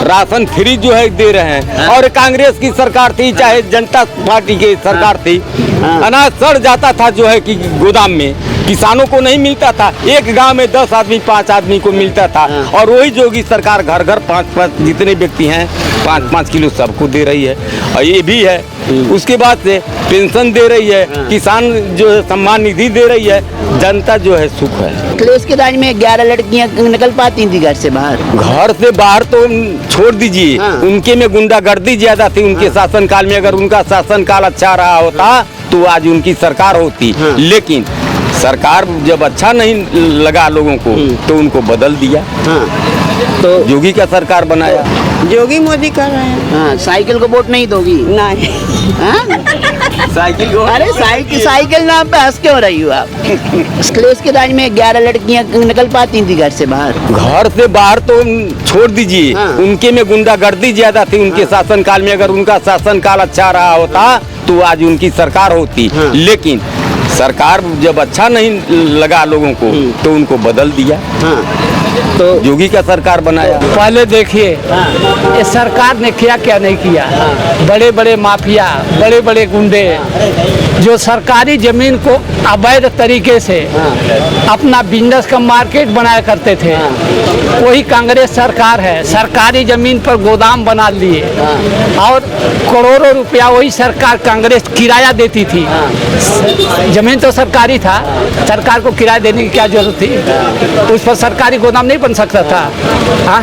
Ration free जो है दे रहे हैं। और कांग्रेस की सरकार थी चाहे जनता पार्टी की सरकार थी, अनाज सड़ जाता था जो है कि गोदाम में, किसानों को नहीं मिलता था। एक गांव में 10 आदमी 5 आदमी को मिलता था। और वही योगी सरकार घर घर 5-5 जितने व्यक्ति हैं 5-5 किलो सबको दे रही है। और ये भी है, उसके बाद से पेंशन दे रही है, किसान जो है सम्मान निधि दे रही है, जनता जो है सुख है। अखिलेश के राज में 11 लड़कियां निकल पाती थी घर से बाहर। घर से बाहर तो छोड़ दीजिए, उनके में गुंडागर्दी ज्यादा थी उनके शासनकाल में। अगर उनका शासनकाल अच्छा रहा होता तो आज उनकी सरकार होती। लेकिन सरकार जब अच्छा नहीं लगा लोगों को तो उनको बदल दिया। तो योगी का सरकार बनाया, योगी मोदी कर रहे हैं। हाँ, साइकिल को वोट नहीं दोगी? नहीं। साइकिल को, अरे साइकिल नाम पे हंस क्यों रही हो आप? अखिलेश के राज में 11 लड़कियां निकल पाती थी घर से बाहर। घर से बाहर तो छोड़ दीजिए, उनके में गुंडागर्दी ज्यादा थी उनके शासनकाल में। अगर उनका शासनकाल अच्छा रहा होता तो आज उनकी सरकार होती। लेकिन सरकार जब अच्छा नहीं लगा लोगों को तो उनको बदल दिया। तो योगी का सरकार बनाया। पहले देखिए ये सरकार ने क्या नहीं किया। बड़े बड़े माफिया, बड़े बड़े गुंडे जो सरकारी जमीन को अवैध तरीके से अपना बिजनेस का मार्केट बनाया करते थे, वही कांग्रेस सरकार है। सरकारी जमीन पर गोदाम बना लिए और करोड़ों रुपया वही सरकार कांग्रेस किराया देती थी। जमीन तो सरकारी था, सरकार को किराया देने की क्या जरूरत थी? उस पर सरकारी गोदाम नहीं बन सकता था। हाँ,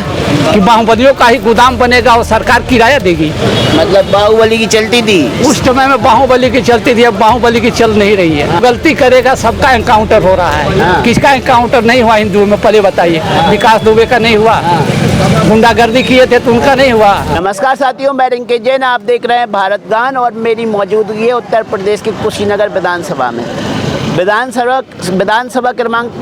कि बाहुबलियों का ही गोदाम बनेगा और सरकार किराया देगी? मतलब बाहुबली की चलती थी उस समय में, बाहुबली की चलती थी, अब बाहुबली की चल नहीं रही है। गलती करेगा सबका एनकाउंटर हो रहा है। किसका एनकाउंटर नहीं हुआ हिंदुओं में? पहले बताइए। विकास दुबे का नहीं हुआ, गुंडागर्दी किए थे तो उनका नहीं हुआ। नमस्कार साथियों, मैं रिंकी जैन, आप देख रहे हैं भारत गान और मेरी मौजूदगी है उत्तर प्रदेश के कुशीनगर विधानसभा में। विधानसभा क्रमांक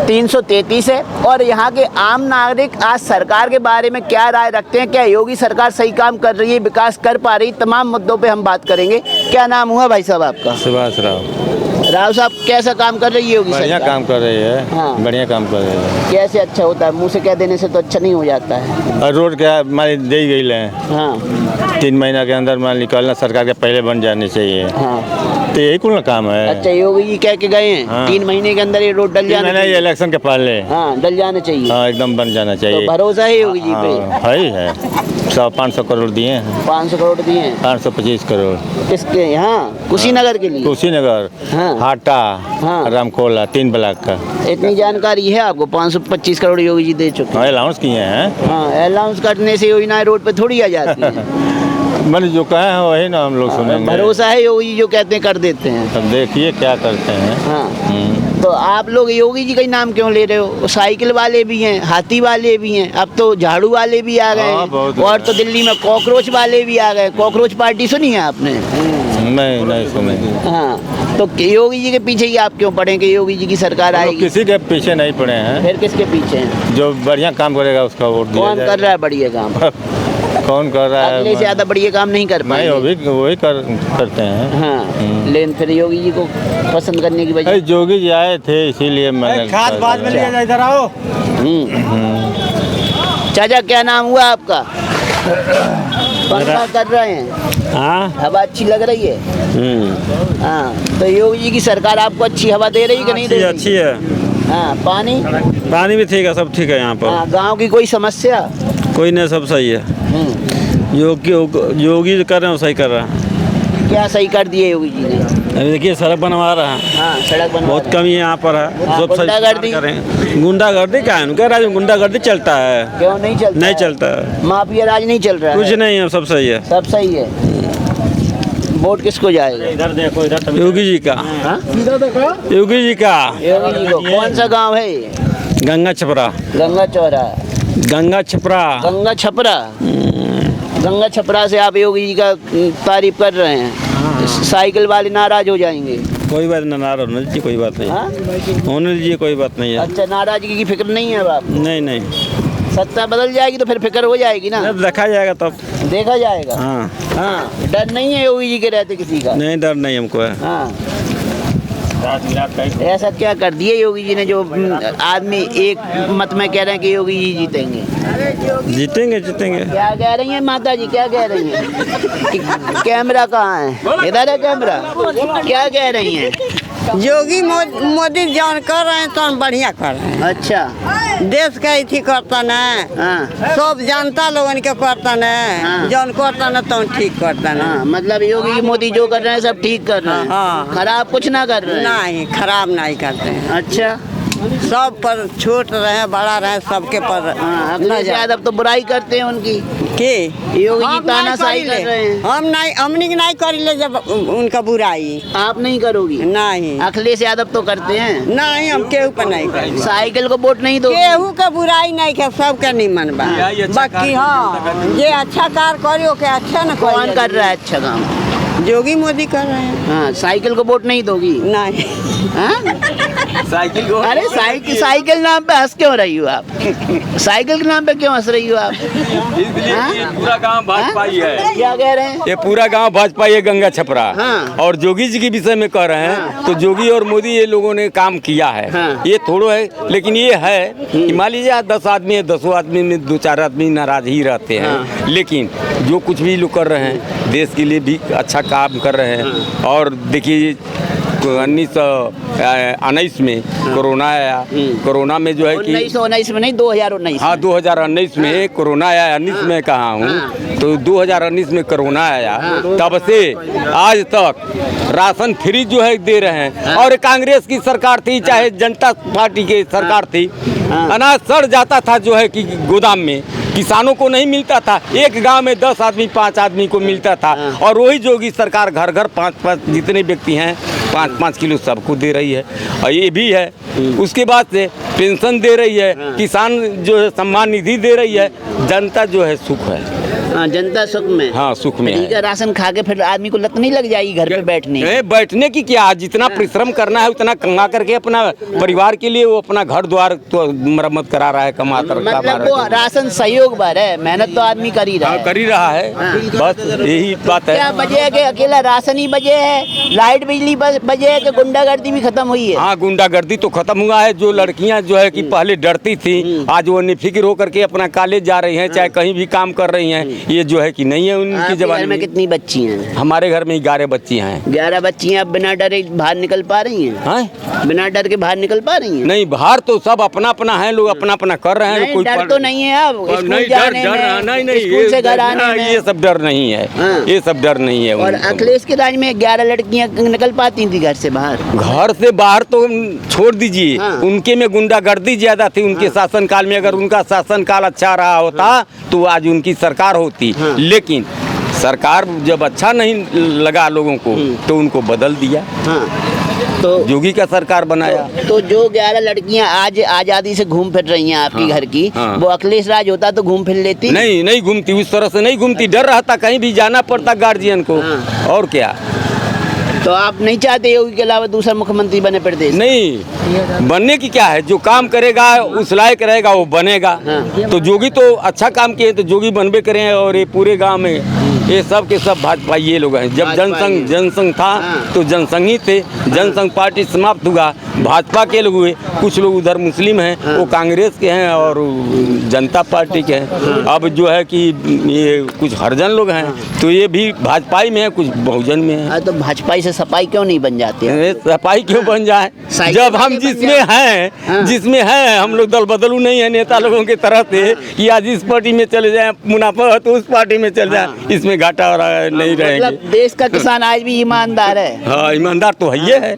333 है। और यहाँ के आम नागरिक आज सरकार के बारे में क्या राय रखते हैं, क्या योगी सरकार सही काम कर रही है, विकास कर पा रही, तमाम मुद्दों पे हम बात करेंगे। क्या नाम हुआ भाई साहब आपका? सुभाष राव साहब, कैसा काम कर रही है योगी सरकार? बढ़िया काम कर रही है। हाँ। बढ़िया काम कर रही है। कैसे अच्छा होता है? मुंह से कह देने से तो अच्छा नहीं हो जाता है। और रोड क्या हमारी दे गई है। हाँ। 3 महीना के अंदर माल निकालना सरकार के पहले बन जाने चाहिए। हाँ। तो यही कुल काम है। अच्छा, योगी जी कह के गए हैं 3 महीने के अंदर ये रोड डल जाना चाहिए। इलेक्शन के पहले डल जाना चाहिए। हाँ, एकदम बन जाना चाहिए। तो भरोसा है योगी जी पे? है 100-500 करोड़ दिए हैं। 500 करोड़ दिए हैं। 525 करोड़ किसके? यहाँ कुशीनगर के लिए? कुशीनगर, हाटा, रामकोला, 3 ब्लॉक का। इतनी जानकारी है आपको? 525 करोड़ योगी जी दे चुके हैं। अलाउंस किए हैं। हाँ, अलाउंस करने से योजनाएं रोड पे थोड़ी आ जाती है। मैंने जो कहे हैं वही ना हम लोग सुनेंगे। भरोसा है योगी जी जो कहते हैं कर देते हैं। अब देखिए क्या करते हैं। हाँ। तो आप लोग योगी जी का ही नाम क्यों ले रहे हो? साइकिल वाले भी हैं, हाथी वाले भी हैं, अब तो झाड़ू वाले भी आ गए हैं। और तो दिल्ली में कॉकरोच वाले भी आ गए। कॉकरोच पार्टी सुनी है आपने? नहीं सुने। हाँ, तो योगी जी के पीछे ही आप क्यों पड़े कि योगी जी की सरकार आएगी? किसी के पीछे नहीं पड़े हैं। फिर किसके पीछे हैं? जो बढ़िया काम करेगा उसका वोट दिया कौन कर रहा है बढ़िया काम? कौन कर रहा है? अगले से ज्यादा बढ़िया काम नहीं कर पाएंगे। वही करते हैं। हाँ, लेकिन फिर योगी जी को पसंद करने की वजह? योगी जी आए थे इसीलिए मैंने। खास बात में लिया, इधर आओ। चाचा, क्या नाम हुआ आपका? पंखा कर रहे हैं? हाँ, हवा अच्छी लग रही है। हाँ, तो योगी जी की सरकार आपको अच्छी हवा दे रही कि नहीं दे रही? अच्छी है। हाँ, पानी भी ठीक है, सब ठीक है यहाँ पर। हाँ, गाँव की कोई समस्या? कोई नहीं, सब सही है। योगी कर रहे हैं, सही कर रहा है। क्या सही कर दिए योगी जी ने? अभी देखिए सड़क बनवा रहा है। हाँ, सड़क बनवा बहुत कमी यहाँ पर है। सब गुंडागर्दी? गुंडागर्दी क्या है? उनका राज में गुंडागर्दी चलता है। क्यों नहीं चलता? नहीं चलता है। माफिया राज नहीं चल रहा है? कुछ नहीं है, सब सही है। सब सही है। वोट किसको जाएगा? इधर देखो, इधर योगी जी का। इधर देखो, योगी जी का। योगी जी को। कौन सा गांव है ये? गंगा छपरा। गंगा चौरा। गंगा छपरा। गंगा छपरा। गंगा छपरा से आप योगी जी का तारीफ कर रहे हैं। साइकिल वाले नाराज हो जाएंगे। कोई बात नहीं, नाराज होने दीजिए, कोई बात नहीं। होने दीजिए, कोई बात नहीं है। अच्छा, नाराजगी की फिक्र नहीं है आप? नहीं। सत्ता बदल जाएगी तो फिर फिक्र हो जाएगी ना? देखा जाएगा तब। देखा जाएगा। हाँ। डर नहीं है योगी जी के रहते किसी का? नहीं, डर नहीं हमको है। हाँ। ऐसा क्या कर दिया योगी जी ने जो आदमी एक मत में कह रहे हैं कि योगी जी जीतेंगे? जीतेंगे जीतेंगे। क्या कह रही हैं माता जी, क्या कह रही हैं? कि कैमरा कहाँ है? इधर है कैमरा। क्या कह रही हैं? योगी मोदी जौन कर रहे हैं तो हम बढ़िया कर रहे हैं। अच्छा। देश का इथी करता न, हाँ सब जनता लोगन के करता न, हाँ। जौन करता न तो ठीक करता न। हाँ, मतलब योगी मोदी जो कर रहे हैं सब ठीक कर रहे हैं, हाँ। खराब कुछ ना कर रहे हैं। नहीं, खराब नहीं करते हैं। अच्छा। सब पर छोट रहे बड़ा रहे सबके पर हाँ, अखिलेश यादव तो बुराई करते हैं उनकी। के योगी जी हम तानाशाही नहीं कर रहे हैं। हम नहीं, हमनी के नहीं करिले जब उनका बुराई। आप नहीं करोगी? नहीं अखिलेश यादव तो करते हैं। नहीं, हम केहू पर नहीं करेंगे। साइकिल को वोट नहीं दो? केहू के बुराई नहीं के, सबके निमन बा। बाकी हाँ, ये अच्छा कार्य करियो के अच्छा न कौन कर रहा है अच्छा काम? योगी मोदी कर रहे हैं। हाँ, साइकिल को वोट नहीं दोगी? नहीं। हाँ? साइकिल को अरे साइकिल नाम पे हंस क्यों रही हो आप? साइकिल के नाम पे क्यों हंस रही हो आप? इसलिए हाँ? ये पूरा गांव भाजपा ही है। क्या कह रहे हैं? ये पूरा गांव भाजपा ही है, गंगा छपरा। हाँ। और जोगी जी के विषय में कह रहे हैं तो जोगी और मोदी ये लोगों ने काम किया है। हाँ। ये थोड़ा है, लेकिन ये है कि मान लीजिए 10 आदमी है, 10 आदमी में 2-4 आदमी नाराज ही रहते हैं। लेकिन जो कुछ भी लोग कर रहे हैं देश के लिए भी अच्छा काम कर रहे हैं। और देखिए 1919 में कोरोना आया, कोरोना में जो है कि 1919 में नहीं, 2019। हाँ 2019 में कोरोना आया, 19 में कहा हूँ, तो 2019 में कोरोना आया, तब से आज तक राशन फ्री जो है दे रहे हैं। और कांग्रेस की सरकार थी चाहे जनता पार्टी की सरकार थी, अनाज सड़ जाता था जो है कि गोदाम में, किसानों को नहीं मिलता था। एक गांव में 10 आदमी 5 आदमी को मिलता था। और वही जोगी सरकार घर घर 5-5 जितने व्यक्ति हैं 5-5 किलो सबको दे रही है। और ये भी है, उसके बाद से पेंशन दे रही है, किसान जो है सम्मान निधि दे रही है। जनता जो है सुख है। हाँ, जनता सुख में। हाँ सुख में ठीक है। राशन खा के फिर आदमी को लत नहीं लग जाएगी घर पे बैठने? बैठने की क्या, जितना परिश्रम करना है उतना कमा करके अपना परिवार के लिए वो अपना घर द्वार तो मरम्मत करा रहा है, कमा कर मतलब वो राशन सहयोग भर है, मेहनत तो आदमी कर ही रहा है। कर ही रहा है। बस यही बात है। क्या वजह है कि अकेला राशन ही वजह है? लाइट बिजली वजह है कि गुंडागर्दी भी खत्म हुई है? हाँ, गुंडागर्दी तो खत्म हुआ है। जो लड़कियां जो है कि पहले डरती थी, आज वो निफिक्र होकर के अपना कॉलेज जा रही हैं, चाहे कहीं भी काम कर रही हैं। ये जो है कि नहीं है उनकी जवानी में। कितनी बच्ची हैं? हमारे घर में 11 बच्चियां हैं। 11 बच्चियां अब बिना डरे बाहर निकल पा रही हैं? हाँ? बिना डर के बाहर निकल पा रही हैं? नहीं, बाहर तो सब अपना अपना है, लोग अपना अपना कर रहे हैं। नहीं, डर तो नहीं है अब स्कूल नहीं, जाने में, नहीं, स्कूल से घर आने में? ये सब डर नहीं है। हाँ। ये सब डर नहीं है। और अखिलेश के राज में 11 लड़कियां निकल पाती थी घर से बाहर? घर से बाहर तो छोड़ दीजिए। हाँ। उनके में गुंडागर्दी ज्यादा थी उनके शासनकाल में। अगर उनका शासनकाल अच्छा रहा होता तो आज उनकी सरकार होती। लेकिन सरकार जब अच्छा नहीं लगा लोगों को तो उनको बदल दिया। हाँ। तो योगी का सरकार बनाया। तो जो 11 लड़कियां आज आजादी से घूम फिर रही हैं आपकी घर की, हाँ। वो अखिलेश राज होता तो घूम फिर लेती? नहीं घूमती, उस तरह से नहीं घूमती। डर रहता, कहीं भी जाना पड़ता गार्जियन को। हाँ। और क्या। तो आप नहीं चाहते योगी के अलावा दूसरा मुख्यमंत्री बने प्रदेश? नहीं, बनने की क्या है, जो काम करेगा उस लायक रहेगा वो बनेगा। तो जोगी तो अच्छा काम किए तो जोगी बनबे करें। और ये पूरे गांव में ये सब के सब भाजपा ये लोग हैं। जब जनसंघ था तो जनसंघ ही थे। जनसंघ पार्टी समाप्त हुआ, भाजपा के लोग हुए। कुछ लोग उधर मुस्लिम हैं, वो कांग्रेस के हैं और जनता पार्टी के हैं। अब जो है कि ये कुछ हरिजन लोग हैं तो ये भी भाजपाई में है, कुछ बहुजन में है। तो भाजपाई से सपाई क्यों नहीं बन जाते? सपाई क्यों बन जाए जब हम जिसमें हैं हम लोग दल बदलू नहीं है नेता लोगों की तरह से कि आज इस पार्टी में चले जाएं, मुनाफा तो उस पार्टी में चले जाएं, इसमें घाटा नहीं रहेंगे। मतलब देश का किसान आज भी ईमानदार है? हाँ, ईमानदार तो है, है।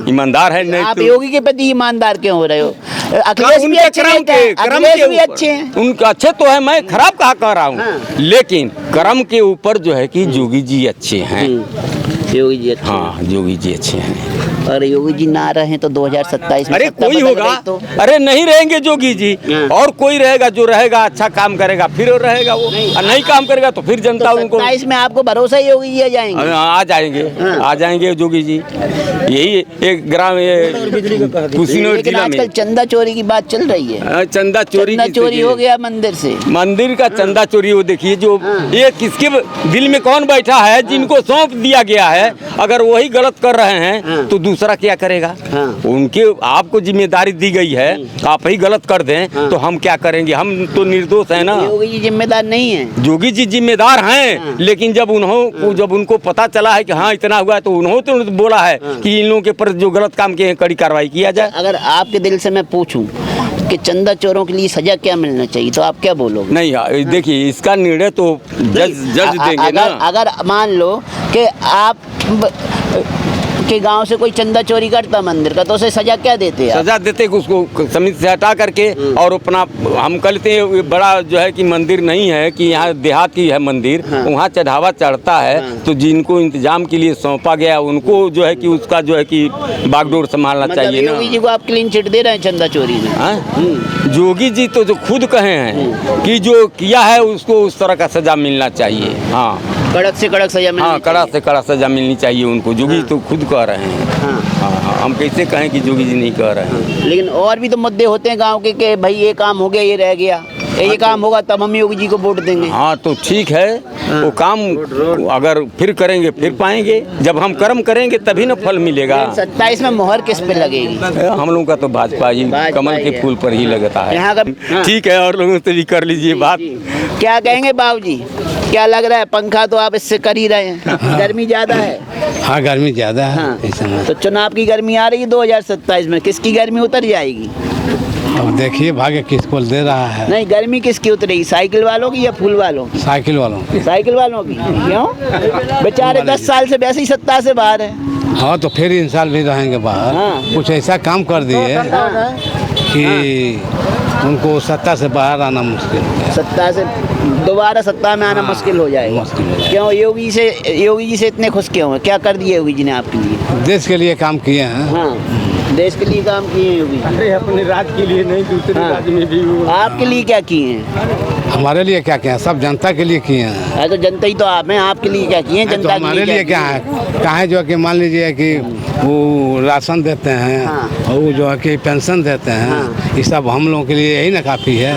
ईमानदार है। नहीं आप तो योगी के प्रति ईमानदार क्यों हो रहे हो? अखिलेश भी अच्छे हैं, अखिलेश भी अच्छे हैं। उनके अच्छे तो है, मैं खराब कहा कह रहा हूँ। लेकिन कर्म के ऊपर जो है कि योगी जी अच्छे हैं। योगी जी अच्छे? हाँ, योगी जी अच्छे हैं। और योगी जी ना रहे तो 2027 में अरे सत्ता कोई बदल होगा गई तो? अरे नहीं रहेंगे जोगी जी, और कोई रहेगा जो रहेगा अच्छा काम करेगा फिर रहेगा वो। और नहीं काम करेगा तो फिर जनता उनको। 27 में आपको भरोसा है योगी जी आ जाएंगे? आ जाएंगे जोगी जी। यही एक ग्राम कुशीनगर लेकिन जिला आजकल में चंदा चोरी की बात चल रही है। चंदा चोरी हो गया मंदिर से। मंदिर का चंदा चोरी वो देखिए, जो ये किसके दिल में कौन बैठा है जिनको सौंप दिया गया है। अगर वही गलत कर रहे हैं तो दूसरा क्या करेगा? हाँ। उनके आपको जिम्मेदारी दी गई है, आप ही गलत कर दें तो हम क्या करेंगे? हम तो निर्दोष है ना। योगी जी जिम्मेदार नहीं है। योगी जी जिम्मेदार हैं, लेकिन जब उनको पता चला है कि हाँ इतना हुआ है, तो उन्होंने तो बोला है कि इन लोगों के पर जो गलत काम किए हैं कड़ी कार्रवाई किया जाए। अगर आपके दिल से मैं पूछूं कि चंदा चोरों के लिए सजा क्या मिलना चाहिए तो आप क्या बोलोगे? नहीं, देखिए इसका निर्णय तो जज देंगे ना। अगर मान लो कि आप के गांव से कोई चंदा चोरी करता मंदिर का, तो उसे सजा क्या देते हैं? सजा देते कि उसको समिति से हटा करके और अपना हम कहते हैं ये बड़ा जो है कि मंदिर नहीं है कि यहाँ देहात की है मंदिर, वहाँ चढ़ावा चढ़ता है, तो जिनको इंतजाम के लिए सौंपा गया उनको जो है कि उसका जो है कि बागडोर संभालना चाहिए ना। योगी जी को आप क्लीन चिट दे रहे हैं चंदा चोरी में? योगी जी तो जो खुद कहे हैं कि जो किया है उसको उस तरह का सजा मिलना चाहिए। हाँ, कड़क से कड़क सजा मिलनी हाँ, कड़ा से कड़ा सजा मिलनी चाहिए उनको। योगी तो खुद कह रहे हैं। हाँ, हम कैसे कहें कि योगी जी नहीं कह रहे हैं? लेकिन और भी तो मुद्दे होते हैं गांव के कि भाई ये काम हो गया, ये रह गया, ये काम होगा तब हम योगी जी को वोट देंगे। हाँ, तो ठीक है, वो काम अगर फिर करेंगे फिर पाएंगे। जब हम कर्म करेंगे तभी ना फल मिलेगा। 27 में मोहर किस पे लगेगी? हम लोगों का तो भाजपा ही कमल के फूल पर ही लगता है। यहाँ का ठीक है, और लोगों से भी कर लीजिए बात। क्या कहेंगे बाबूजी, क्या लग रहा है? पंखा तो आप इससे कर ही रहे हैं, गर्मी ज्यादा है। हाँ, गर्मी ज़्यादा है हाँ। इस समय। तो चुनाव की गर्मी आ रही है 2027 में, किसकी गर्मी उतर जाएगी? अब देखिए भाग्य किसको दे रहा है। नहीं, गर्मी किसकी उतरेगी, साइकिल वालों की या फूल वालों की? साइकिल वालों की। साइकिल वालों की। क्यों? बेचारे 10 साल से वैसे ही सत्ता से बाहर है। हाँ, तो फिर इन साल भी रहेंगे बाहर। हाँ। कुछ ऐसा काम कर दिए कि उनको सत्ता से बाहर आना मुश्किल हो गया। सत्ता से दोबारा सत्ता में आना मुश्किल हो जाएगा। मुश्किल हो जाएगा। क्यों? योगी जी से इतने खुश क्यों हैं? क्या कर दिए योगी जी ने आपके लिए? देश के लिए काम किए हैं। हाँ, देश के लिए काम किए हैं योगी जी। अपने राज्य के लिए नहीं, दूसरे राज्य में भी आपके लिए क्या किए हैं? हमारे लिए क्या किए हैं? सब जनता के लिए किए हैं। अरे तो जनता ही तो आप हैं, आपके लिए क्या किए हैं? तो जनता के हमारे लिए क्या है? कहाँ है जो कि मान लीजिए कि वो राशन देते हैं और वो जो है कि पेंशन देते हैं, ये सब हम लोगों के लिए यही ना काफ़ी है।